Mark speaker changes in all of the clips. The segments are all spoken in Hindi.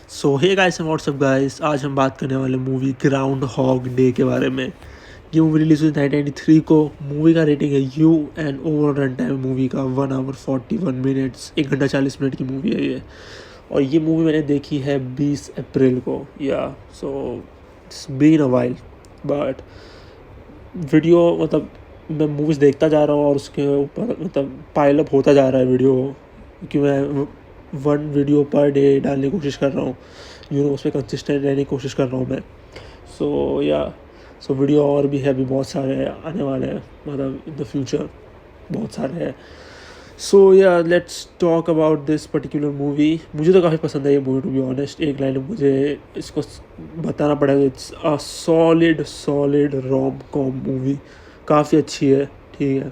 Speaker 1: So hey guys and what's up guys, आज हम बात करने वाले मूवी ग्राउंड हॉग डे के बारे में। ये मूवी रिलीज हुई 1993 को। मूवी का रेटिंग है you and over run time movie का 1 आवर 41 मिनट्स, 1 घंटा 40 मिनट की मूवी है ये। और ये मूवी मैंने देखी है 20 अप्रैल को। या so it's been a while, but video मतलब मैं मूवीज़ देखता जा रहा हूँ और उसके ऊपर मतलब पाइल अप होता जा रहा है वीडियो, क्योंकि मैं 1 वीडियो पर डे डालने की कोशिश कर रहा हूँ। उस पर कंसिस्टेंट रहने की कोशिश कर रहा हूँ मैं। सो वीडियो और भी है, अभी बहुत सारे आने वाले हैं, मतलब इन द फ्यूचर बहुत सारे हैं। Let's talk about this particular movie. मुझे तो काफ़ी पसंद है ये मूवी, टू बी ऑनेस्ट। एक लाइन में मुझे इसको बताना पड़ेगा, it's a solid rom com movie, काफ़ी अच्छी है। ठीक है,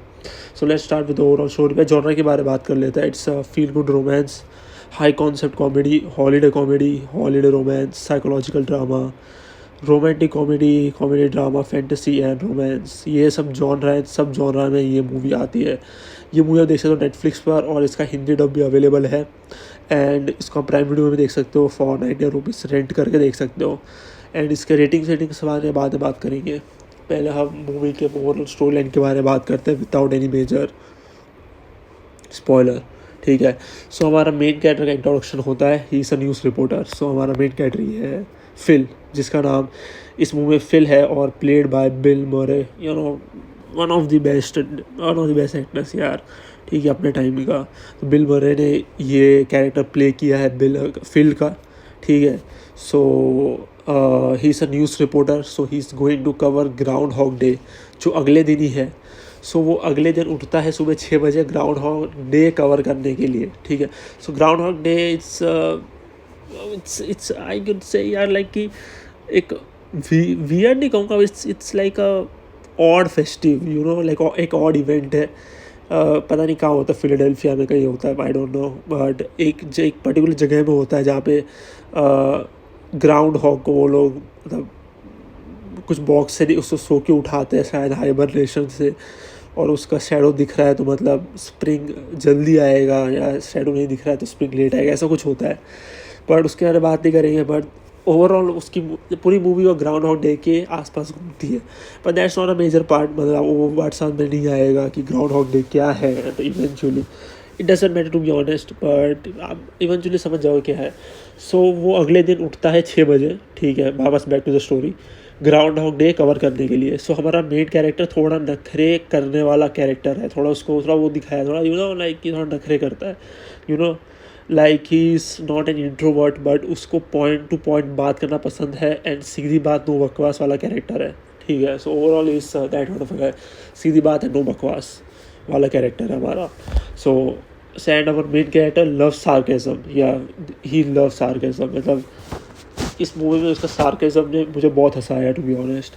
Speaker 1: so let's start with overall story. पे जॉनर के बारे में बात कर लेते हैं। It's a feel good romance, high concept comedy, holiday romance, psychological drama, romantic comedy drama, fantasy and romance, ये सब जॉनर है। सब जॉनर में ये मूवी आती है। ये मूवी आप देख सकते हो नेटफ्लिक्स पर, और इसका हिंदी डब भी अवेलेबल है। एंड इसको आप प्राइम वीडियो में भी देख सकते हो, फॉर 90 रुपीज़ रेंट करके देख सकते हो। एंड इसके रेटिंग के बारे में बाद में बात करेंगे। पहले हम मूवी के ओवरऑल स्टोरी लाइन के बारे में बात करते हैं विदाउट एनी मेजर स्पॉइलर। ठीक है, सो हमारा मेन कैरेक्टर का इंट्रोडक्शन होता है। He is a news reporter. So हमारा मेन कैरेक्टर ये है फिल, जिसका नाम इस मूवी में फिल है, और प्लेड बाय बिल मरे। One of the best actors यार, ठीक है, अपने टाइम का। तो बिल मरे ने ये कैरेक्टर प्ले किया है फिल का। ठीक है, so he is a news reporter. So he is going to cover Groundhog Day, जो अगले दिन ही है। सो वो अगले दिन उठता है सुबह 6 बजे ग्राउंड हॉग डे कवर करने के लिए। ठीक है, so Groundhog Day it's I could say यार लाइक कि एक वियर्ड नहीं कहूँगा, it's like a odd festive, like एक ऑड इवेंट है। पता नहीं कहाँ होता है, फिलाडेल्फिया में कहीं होता है, आई डोंट नो, बट एक पर्टिकुलर जगह में होता है जहाँ पे ग्राउंड हॉग को वो लोग मतलब कुछ बॉक्स से उसको सो के उठाते हैं, शायद हाइबरनेशन से, और उसका शैडो दिख रहा है तो मतलब स्प्रिंग जल्दी आएगा, या शैडो नहीं दिख रहा है तो स्प्रिंग लेट आएगा, ऐसा कुछ होता है। बट उसके बारे में बात नहीं करेंगे। बट ओवरऑल उसकी पूरी मूवी और ग्राउंड हॉग डे के आसपास घूमती है। पर that's not a major part, मतलब वो वर्ड सामने में नहीं आएगा कि ग्राउंड हॉग डे क्या है। तो eventually it doesn't matter to be honest, but आप इवेंचुअली समझ जाओ क्या है। सो वो अगले दिन उठता है 6 बजे। ठीक है, वापस back to the story, Groundhog Day cover करने के लिए। सो हमारा मेन कैरेक्टर थोड़ा नखरे करने वाला कैरेक्टर है। उसको थोड़ा वो दिखाया, थोड़ा लाइक कि थोड़ा नखरे करता है, like he is not an introvert, but उसको पॉइंट टू पॉइंट बात करना पसंद है, एंड सीधी बात नो बकवास वाला कैरेक्टर है। ठीक है, so overall is that kind of a guy, सीधी बात है नो बकवास वाला कैरेक्टर है हमारा। So and our main character love sarcasm, या ही लव सार्केज़म, मतलब इस मूवी में उसका सार्केज़म ने मुझे बहुत हंसाया, टू बी ऑनेस्ट।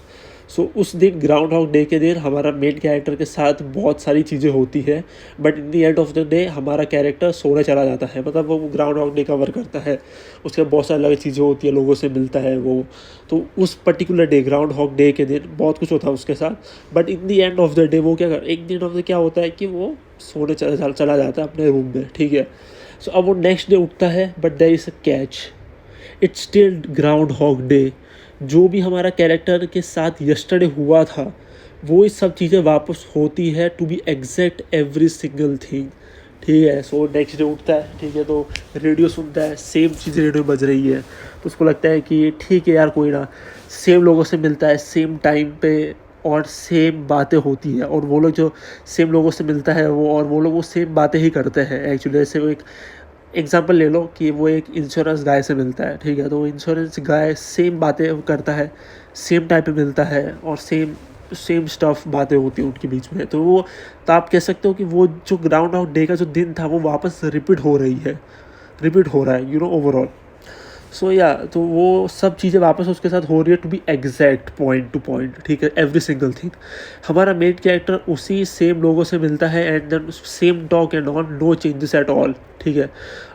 Speaker 1: सो उस दिन ग्राउंड हॉग डे के दिन हमारा मेन कैरेक्टर के साथ बहुत सारी चीज़ें होती है, but in the end of the day हमारा कैरेक्टर सोने चला जाता है। मतलब वो ग्राउंड हॉग डे कवर करता है, उसके बहुत सारी अलग चीज़ें होती है, लोगों से मिलता है वो। तो उस particular day, Groundhog Day के दिन बहुत कुछ होता है उसके साथ, but in the end of the day वो एक दिन ऑफ द क्या होता है कि वो सोने चला जाता है अपने रूम में। ठीक है, सो अब वो नेक्स्ट डे उठता है, but there is a catch, it's still Groundhog Day. जो भी हमारा कैरेक्टर के साथ यस्टरडे हुआ था, वो ये सब चीज़ें वापस होती है, to be exact every single thing. ठीक है, सो नेक्स्ट डे उठता है, ठीक है, तो रेडियो सुनता है, सेम चीज़ रेडियो में बज रही है, तो उसको लगता है कि ठीक है यार, कोई ना, सेम लोगों से मिलता है सेम टाइम पे, और सेम बातें होती है, और वो लोग जो सेम लोगों से मिलता है वो लोग वो सेम बातें ही करते हैं एक्चुअली। जैसे वो एक एग्जांपल ले लो कि वो एक इंश्योरेंस गाय से मिलता है। ठीक है, तो वो इंश्योरेंस गाय सेम बातें करता है, सेम टाइम पे मिलता है, और सेम सेम स्टफ बातें होती हैं उनके बीच में। तो आप कह सकते हो कि वो जो ग्राउंड आउट डे का जो दिन था वो वापस रिपीट हो रहा है, ओवरऑल। तो वो सब चीज़ें वापस उसके साथ हो रही है, to be exact point to point. ठीक है, एवरी सिंगल थिंग। हमारा मेन कैरेक्टर उसी सेम लोगों से मिलता है, and then same talk and on, no changes at all. ठीक है,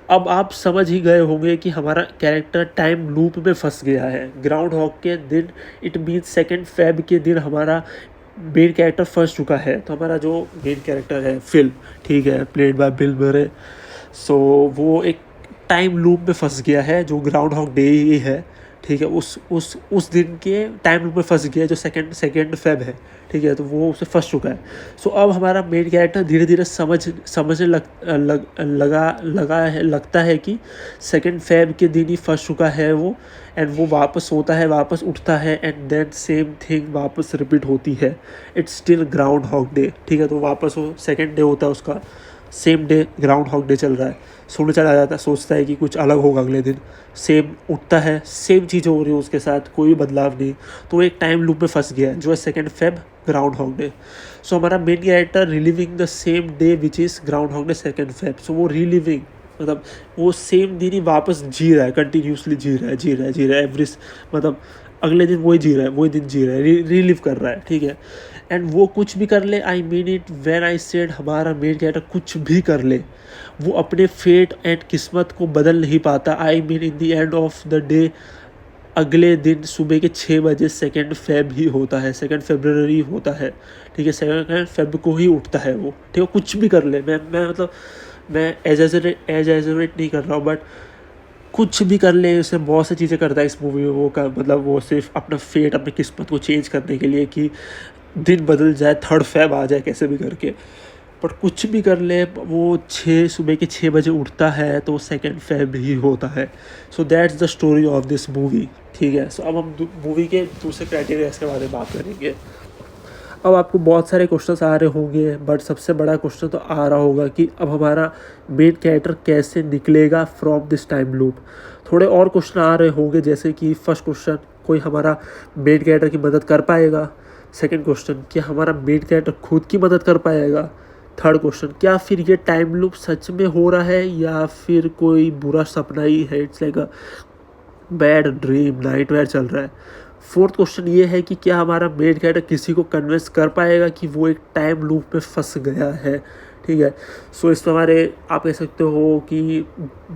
Speaker 1: अब आप समझ ही गए होंगे कि हमारा कैरेक्टर टाइम लूप में फंस गया है। ग्राउंड हॉग के दिन, इट मीन्स 2 फेब के दिन हमारा मेन कैरेक्टर फंस चुका है। तो हमारा जो मेन कैरेक्टर है फिल, ठीक है, प्लेड बाय बिल मरे, सो वो एक टाइम लूप में फंस गया है जो ग्राउंड हॉग डे ही है, ठीक है। उस दिन के टाइम लूप में फंस गया जो सेकेंड फेब है, ठीक है। तो वो उसे फंस चुका है। सो अब हमारा मेन कैरेक्टर धीरे धीरे समझने लगता है कि सेकेंड फेब के दिन ही फंस चुका है वो। एंड वो वापस सोता है, वापस उठता है, एंड देन सेम थिंग वापस रिपीट होती है। It's still Groundhog Day, ठीक है। तो वापस वो सेकेंड डे होता है उसका, same day Groundhog Day चल रहा है। सोने चला जाता है, सोचता है कि कुछ अलग होगा अगले दिन, सेम उठता है, सेम चीज़ हो रही है उसके साथ, कोई बदलाव नहीं। तो एक टाइम लूप में फंस गया है जो है second Feb Groundhog Day. So हमारा main character reliving the same day which is Groundhog Day second Feb. So वो रिलीविंग मतलब वो सेम दिन ही वापस जी रहा है, कंटिन्यूसली जी रहा है एवरी, मतलब अगले दिन वही जी रहा है, वही दिन जी रहा है, रिलीव कर रहा है, ठीक है। एंड वो कुछ भी कर ले, I mean it when I said हमारा मेन कैरेक्टर कुछ भी कर ले, वो अपने फेट एंड किस्मत को बदल नहीं पाता। I mean in the end of the day अगले दिन सुबह के 6 बजे सेकेंड फेब ही होता है, सेकेंड फरवरी होता है, ठीक है। सेकेंड फेब को ही उठता है वो, ठीक है। कुछ भी कर ले, मैं मतलब मैं एग्जैजरेट नहीं कर रहा हूँ, बट कुछ भी कर ले, उसे बहुत सी चीज़ें करता है इस मूवी में वो मतलब वो सिर्फ अपना फेट, अपनी किस्मत को चेंज करने के लिए कि दिन बदल जाए, थर्ड फेब आ जाए कैसे भी करके। पर कुछ भी कर ले, वो सुबह के 6 बजे उठता है तो सेकेंड फेब ही होता है। So that's the story of this movie, ठीक है। सो अब हम मूवी के दूसरे क्राइटेरिया के बारे में बात करेंगे। अब आपको बहुत सारे क्वेश्चंस आ रहे होंगे, बट सबसे बड़ा क्वेश्चन तो आ रहा होगा कि अब हमारा मेन कैरेक्टर कैसे निकलेगा फ्रॉम दिस टाइम लूप। थोड़े और क्वेश्चन आ रहे होंगे, जैसे कि फर्स्ट क्वेश्चन, कोई हमारा मेन कैरेक्टर की मदद कर पाएगा। सेकंड क्वेश्चन, क्या हमारा मेन कैरेक्टर खुद की मदद कर पाएगा। थर्ड क्वेश्चन, क्या फिर ये टाइम लूप सच में हो रहा है या फिर कोई बुरा सपना ही है, it's like a bad dream, nightmare चल रहा है। फोर्थ क्वेश्चन ये है कि क्या हमारा मेन कैरेक्टर किसी को कन्विंस कर पाएगा कि वो एक टाइम लूप में फंस गया है, ठीक है। सो इस पर हमारे आप कह सकते हो कि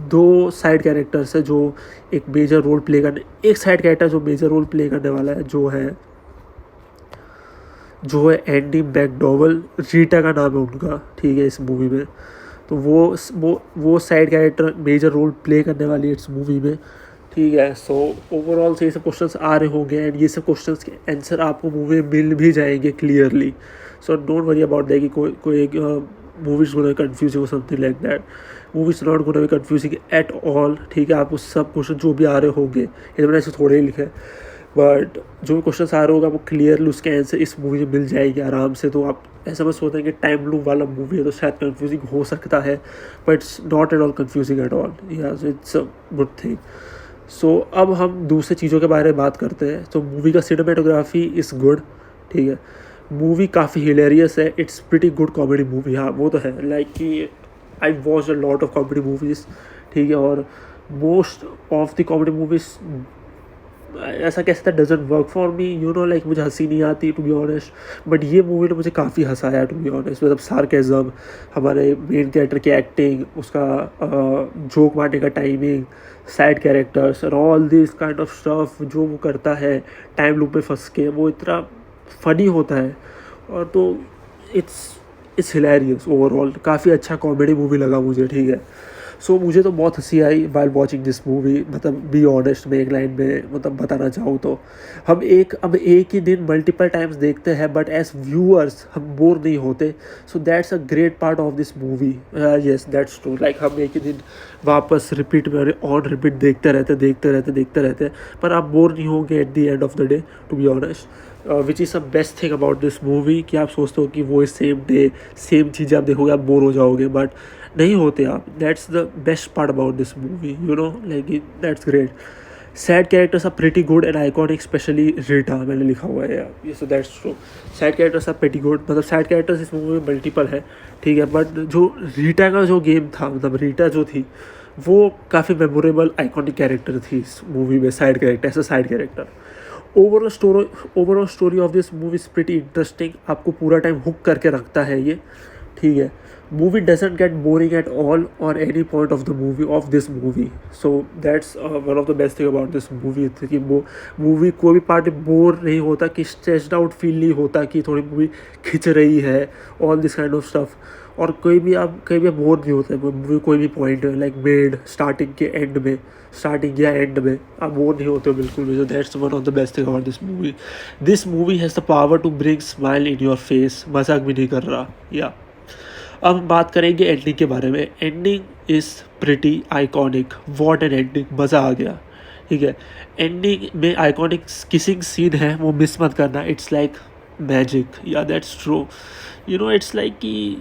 Speaker 1: दो साइड कैरेक्टर्स है जो एक मेजर रोल प्ले करने, एक साइड कैरेक्टर जो मेजर रोल प्ले करने वाला है जो है एंडी मैकडॉवेल, रीटा का नाम है उनका, ठीक है, इस मूवी में। तो वो side character major role play करने वाली है इस मूवी में, ठीक है। सो ओवरऑल से ये सब क्वेश्चंस आ रहे होंगे, एंड ये सब क्वेश्चंस के आंसर आपको मूवी में मिल भी जाएंगे clearly. So don't worry about that कि कोई मूवी इज गोना कंफ्यूजिंग और something like that. Movie is not gonna be confusing at all, ठीक है। आपको सब क्वेश्चन जो भी आ रहे होंगे, ये मैंने ऐसे थोड़े ही लिखे, बट जो भी क्वेश्चन आ रहे होगा वो क्लियरली उसके आंसर इस मूवी में मिल जाएगी आराम से। तो आप ऐसा मत सोचते हैं कि टाइम लूप वाला मूवी है तो शायद कंफ्यूजिंग हो सकता है, but it's not at all confusing at all, it's a good thing. So अब हम दूसरी चीज़ों के बारे में बात करते हैं। तो मूवी का सिनेमेटोग्राफी इज़ गुड, ठीक है। मूवी काफ़ी हिलेरियस है, it's pretty good comedy movie, हाँ वो तो है। लाइक कि I watch a lot of comedy movies, ठीक है, और most of the comedy movies ऐसा कह सकता है doesn't work for me, like मुझे हंसी नहीं आती टू बी ऑनेस्ट। बट ये मूवी ने मुझे काफ़ी हंसाया टू बी ऑनेस्ट, मतलब सार्केज़म, हमारे मेन कैरेक्टर की एक्टिंग, उसका जोक मारने का टाइमिंग, साइड कैरेक्टर्स और all this kind of stuff जो वो करता है टाइम लूप में फंस के, वो इतना फ़नी होता है। और तो इट्स हिलेरियस ओवरऑल, काफ़ी अच्छा कॉमेडी मूवी लगा मुझे, ठीक है। सो मुझे तो बहुत हंसी आई वाइल वॉचिंग दिस मूवी, मतलब बी ऑनेस्ट मैं एक लाइन में मतलब बताना चाहूँ तो अब एक ही दिन मल्टीपल टाइम्स देखते हैं, बट एज व्यूअर्स हम बोर नहीं होते। So that's a great part of this movie, yes that's true. Like हम एक ही दिन वापस रिपीट में ऑन रिपीट देखते रहते, पर आप बोर नहीं होंगे at the end of the day, to be honest. Which is the best thing about this movie कि आप सोचते हो कि वो सेम डे सेम चीज़ें आप देखोगे, आप बोर हो जाओगे, बट नहीं होते आप। That's the best part about this movie, like that's great. Sad characters are pretty good and iconic, specially Rita, मैंने लिखा हुआ है यार, ये so that's true. Sad characters are pretty good, मतलब सैड कैरेक्टर्स इस मूवी में मल्टीपल है, ठीक है। बट जो रीटा का जो गेम था, मतलब रीटा जो थी वो काफ़ी मेमोरेबल आइकॉनिक कैरेक्टर थी इस मूवी में, side character as a side character. Overall story of this movie is pretty interesting, आपको पूरा टाइम हुक करके रखता है ये, ठीक है। Movie doesn't get boring at all on any point of the movie of this movie. So that's one of the best thing about this movie कि वो मूवी कोई भी पार्ट बोर नहीं होता, कि स्ट्रेस्ड आउट फील नहीं होता कि थोड़ी मूवी खिंच रही है, all this kind of stuff. और कोई भी आप कहीं भी बोर नहीं होते मूवी, कोई भी पॉइंट लाइक मिड स्टार्टिंग के एंड में, स्टार्टिंग या एंड में आप बोर नहीं होते हो बिल्कुल भी। That's one of the best thing about this movie has the power to bring smile in your face, मजाक भी नहीं कर रहा। या अब हम बात करेंगे एंडिंग के बारे में। Ending is pretty iconic, what an ending, मज़ा आ गया। ठीक है, एंडिंग में आइकॉनिक किसिंग सीन है, वो मिस मत करना, इट्स लाइक मैजिक। या दैट्स ट्रू, इट्स लाइक कि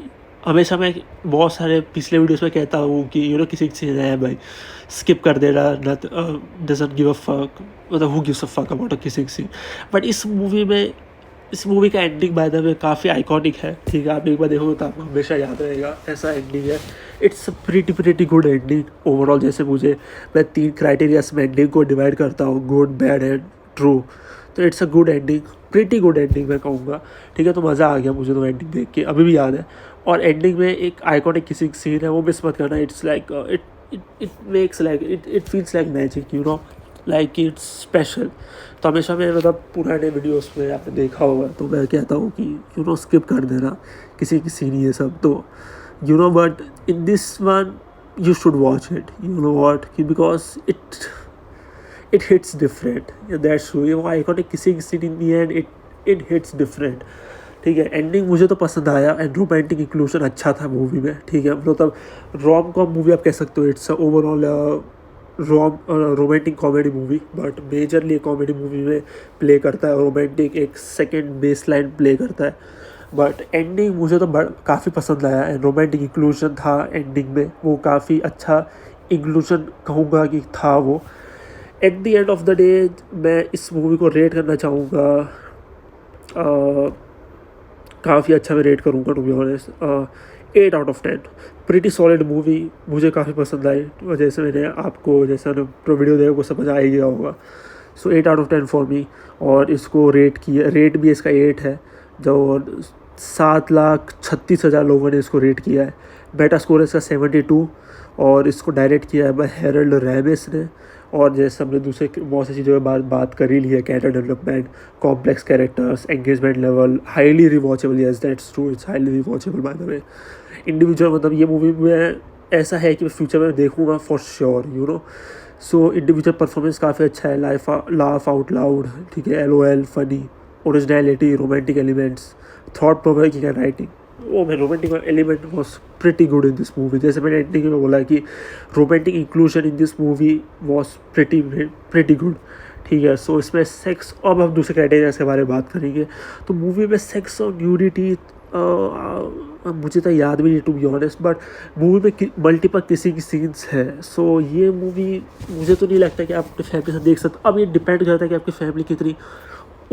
Speaker 1: हमेशा मैं बहुत सारे पिछले वीडियोस में कहता हूँ कि किसी सीन है भाई स्किप कर देना, डजंट गिव अ फक, मतलब who gives a fuck about a kissing scene. But इस मूवी का एंडिंग बाय द वे काफ़ी आइकॉनिक है। ठीक है, आप एक बार देखोगे तो आपको हमेशा याद रहेगा, ऐसा एंडिंग है। It's pretty good ending overall. जैसे मैं 3 क्राइटेरियाज में एंडिंग को डिवाइड करता हूँ, गुड, बैड एंड ट्रू, तो it's a good ending, pretty good ending मैं कहूँगा। ठीक है, तो मज़ा आ गया मुझे तो एंडिंग देख के, अभी भी याद है। और एंडिंग में एक आइकॉनिक किसी सीन है, वो मिस मत करना। It's like it makes like it feels like magic, like it's special. तो हमेशा मैं मतलब पुराने वीडियोस में आपने देखा होगा, तो मैं कहता हूँ कि स्किप कर देना किसी की सीन ये सब, तो but in this one you should watch it, you know what, because it hits different. Yeah, that's true. वो iconic kissing scene in the end, it hits different. ठीक है, एंडिंग मुझे तो पसंद आया एंड रोमांटिक इंक्लूजन अच्छा था मूवी में। ठीक है, मतलब रोम कॉम मूवी आप कह सकते हो, it's overall romantic comedy movie, but majorly comedy movie में प्ले करता है, रोमांटिक एक सेकेंड बेस लाइन प्ले करता है। बट एंडिंग मुझे तो काफ़ी पसंद आया एंड रोमांटिक इंक्लूजन था एंडिंग में, वो काफ़ी अच्छा इंक्लूजन कहूँगा कि था वो। Eight the end of the day मैं इस मूवी को रेट करना चाहूँगा, काफ़ी अच्छा मैं रेट करूँगा to be honest, 8 out of 10। Pretty solid movie, मुझे काफ़ी पसंद आई। जैसे मैंने आपको जैसे वीडियो देखा को समझ आ ही गया होगा। सो 8 आउट ऑफ 10 फॉर मी। और इसको रेट भी इसका 8 है, जो 7,36,000 लोगों ने इसको रेट किया है। मेटा स्कोर इसका 72, और इसको डायरेक्ट किया है बाय हेरल्ड रैमिस ने। और जैसे हमने दूसरे बहुत सी चीज़ों के बात कर ही ली है, character development, complex characters, engagement level, highly rewatchable. Yes that's true, it's highly rewatchable by the way. Individual मतलब ये मूवी में ऐसा है कि फ्यूचर में देखूँगा for sure, so individual performance काफ़ी अच्छा है, लाफ आउट लाउड, ठीक है, LOL, funny, originality, romantic elements, thought provoking and writing. Romantic element was pretty good in this movie. जैसे मैंने एंडिंग में बोला कि romantic inclusion in this movie was pretty good. ठीक है, सो इसमें सेक्स, अब हम दूसरे क्राइटेरियाज के बारे में बात करेंगे। तो मूवी में सेक्स और न्यूडिटी मुझे तो याद भी नहीं to be honest, but movie में मल्टीपल किसिंग सीन्स है। सो ये मूवी मुझे तो नहीं लगता कि आप अपने फैमिली से देख सकते। अब ये डिपेंड करता है कि आपकी फैमिली कितनी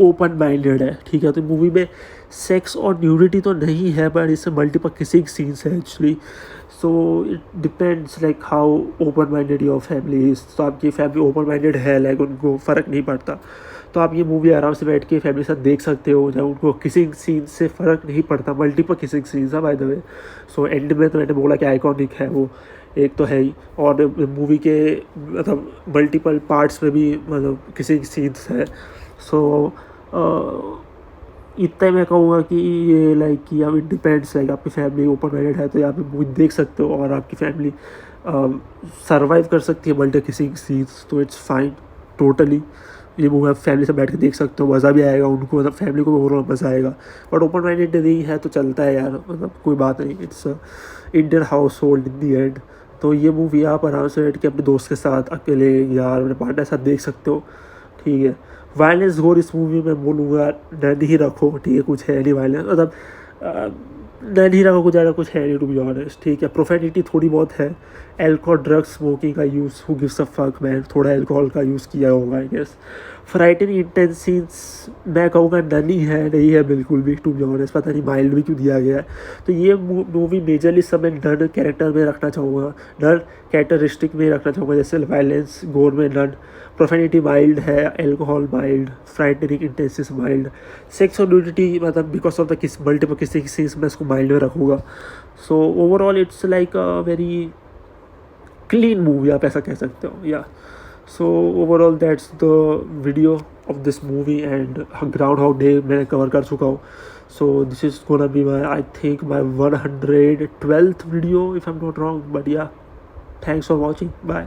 Speaker 1: ओपन माइंडेड है। ठीक है, तो मूवी में सेक्स और न्यूडिटी तो नहीं है, बट इसमें मल्टीपल किसिंग सीन्स है actually. So it depends like how open minded your family is. तो आपकी फैमिली ओपन माइंडेड है, लाइक उनको फ़र्क नहीं पड़ता, तो आप ये मूवी आराम से बैठ के फैमिली के साथ देख सकते हो, जब उनको किसिंग सीन से फ़र्क नहीं पड़ता। मल्टीपल किसिंग सीन्स है bye the way. So and में तो मैंने बोला कि आइकॉनिक है वो, एक तो है ही, और मूवी के मतलब मल्टीपल पार्ट्स में भी मतलब किसिंग सीन्स है। सो इतना मैं कहूँगा कि ये लाइक कि अब इट डिपेंड्स, लाइक आपकी फैमिली ओपन माइंडेड है तो यहाँ पे मूवी देख सकते हो, और आपकी फैमिली सर्वाइव कर सकती है मल्टी किसिंग सीन्स, तो इट्स फाइन टोटली। ये मूवी आप फैमिली से बैठ के देख सकते हो, मज़ा भी आएगा उनको, मतलब फैमिली को भी ओवरऑल मज़ा आएगा। बट ओपन माइंडेड नहीं है तो चलता है यार, मतलब कोई बात नहीं, it's Indian house hold in the and. तो ये मूवी आप आराम से बैठ के अपने दोस्त के साथ, अकेले, यार, अपने पार्टनर के साथ देख सकते हो। ठीक है, वायलेंस गोर इस मूवी में बोलूँगा डर ही रखो। ठीक है, कुछ है नहीं वायलेंस, मतलब डर ही रखो, कुछ ज़्यादा कुछ है नहीं टू बी ऑनेस्ट। ठीक है, प्रोफेनिटी थोड़ी बहुत है, एल्कोहल, ड्रग्स, स्मोकिंग का use, who gives a fuck man, थोड़ा एल्कोहल का यूज़ किया होगा I guess. Frightening intense scenes मैं कहूँगा नहीं है बिल्कुल भी टू बी ऑनेस्ट, पता नहीं माइल्ड भी क्यों दिया गया है। तो ये मूवी मेजरली सब मैं नन कैरेक्टर में रखना चाहूँगा, नन कैरेक्टरिस्टिक में रखना चाहूँगा। जैसे वायलेंस गोर में नन, प्रोफेनिटी माइल्ड है, alcohol mild, frightening intensities mild, sex और न्यूडिटी मतलब because of the multiple kissing scenes मैं इसको माइल्ड में रखूँगा। So overall it's like a very clean movie, आप ऐसा कह सकते हो। या So overall that's the video of this movie, and Groundhog Day मैंने cover कर चुका हूँ. So this is gonna be my, I think, my 112th video if I'm not wrong. But yeah, thanks for watching. Bye.